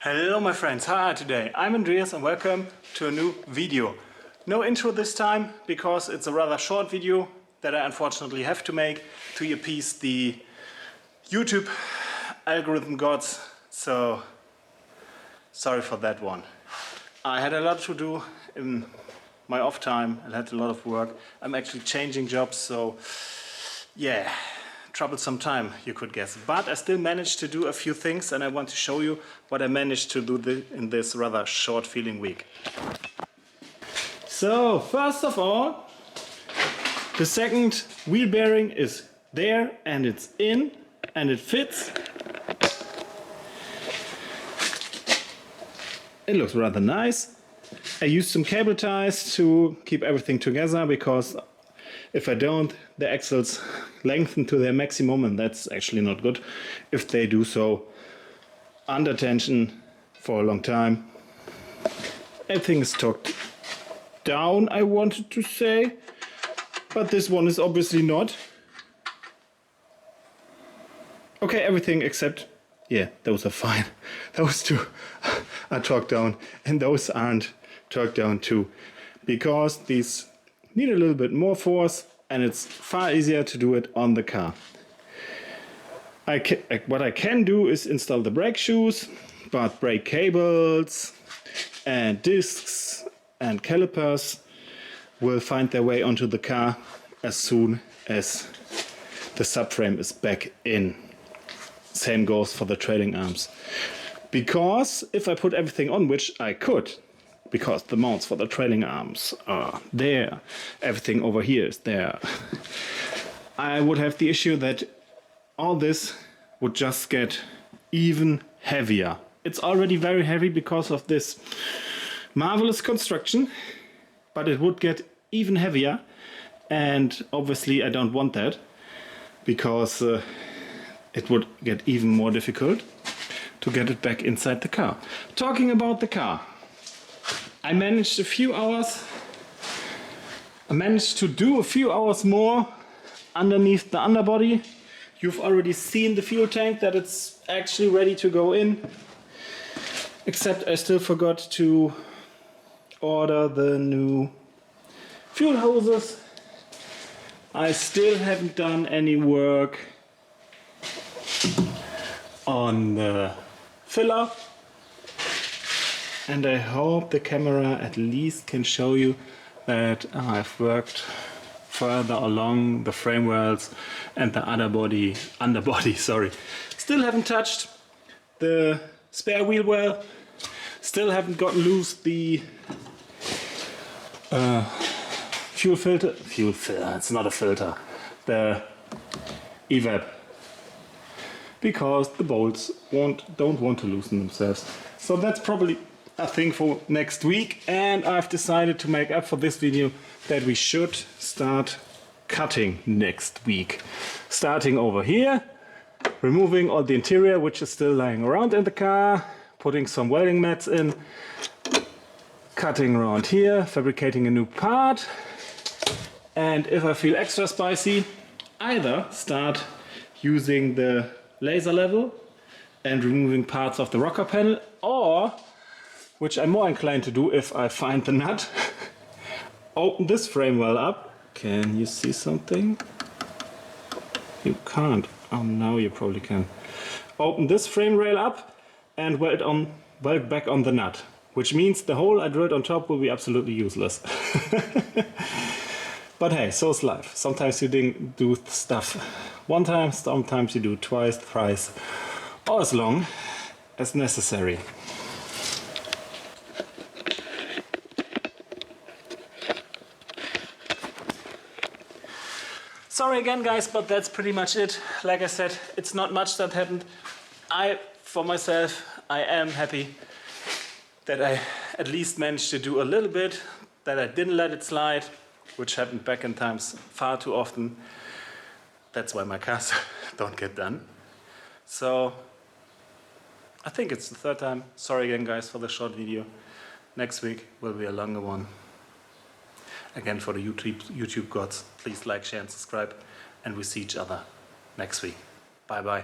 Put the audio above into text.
Hello my friends, how are you today? I'm Andreas and welcome to a new video. No intro this time because it's a rather short video that I unfortunately have to make to appease the YouTube algorithm gods, so sorry for that one. I had a lot to do in my off time, I had a lot of work. I'm actually changing jobs, so yeah, troublesome time you could guess. But I still managed to do a few things and I want to show you what I managed to do in this rather short feeling week. So first of all, the second wheel bearing is there and it's in and it fits. It looks rather nice. I used some cable ties to keep everything together because if I don't, the axles lengthen to their maximum and that's actually not good if they do so under tension for a long time. Everything is torqued down, I wanted to say, but this one is obviously not. Okay, everything except, yeah, those are fine. Those two are torqued down and those aren't torqued down too, because these need a little bit more force and it's far easier to do it on the car. What I can do is install the brake shoes, but brake cables and discs and calipers will find their way onto the car as soon as the subframe is back in. Same goes for the trailing arms. Because if I put everything on, which I could, because the mounts for the trailing arms are there, everything over here is there, I would have the issue that all this would just get even heavier. It's already very heavy because of this marvelous construction, but it would get even heavier, and obviously I don't want that because it would get even more difficult to get it back inside the car. Talking about the car, I managed to do a few hours more underneath the underbody. You've already seen the fuel tank, that it's actually ready to go in. Except I still forgot to order the new fuel hoses. I still haven't done any work on the filler. And I hope the camera at least can show you that I've worked further along the frame rails and the underbody, sorry. Still haven't touched the spare wheel well. Still haven't gotten loose the fuel filter, it's not a filter, the evap, because the bolts don't want to loosen themselves. So that's probably a thing for next week, and I've decided to make up for this video that we should start cutting next week. Starting over here, removing all the interior which is still lying around in the car, putting some welding mats in, cutting around here, fabricating a new part, and if I feel extra spicy, either start using the laser level and removing parts of the rocker panel, or, which I'm more inclined to do if I find the nut, open this frame well up. Can you see something? You can't. Oh, now you probably can. Open this frame rail up and weld back on the nut, which means the hole I drilled on top will be absolutely useless. But hey, so's life. Sometimes you do stuff one time, sometimes you do twice, thrice, or as long as necessary. Sorry again guys, but that's pretty much it. Like I said, it's not much that happened. For myself, I am happy that I at least managed to do a little bit, that I didn't let it slide, which happened back in times far too often. That's why my cars don't get done. So I think it's the third time. Sorry again guys for the short video. Next week will be a longer one. Again, for the YouTube gods, please like, share and subscribe, and we see each other next week. Bye bye.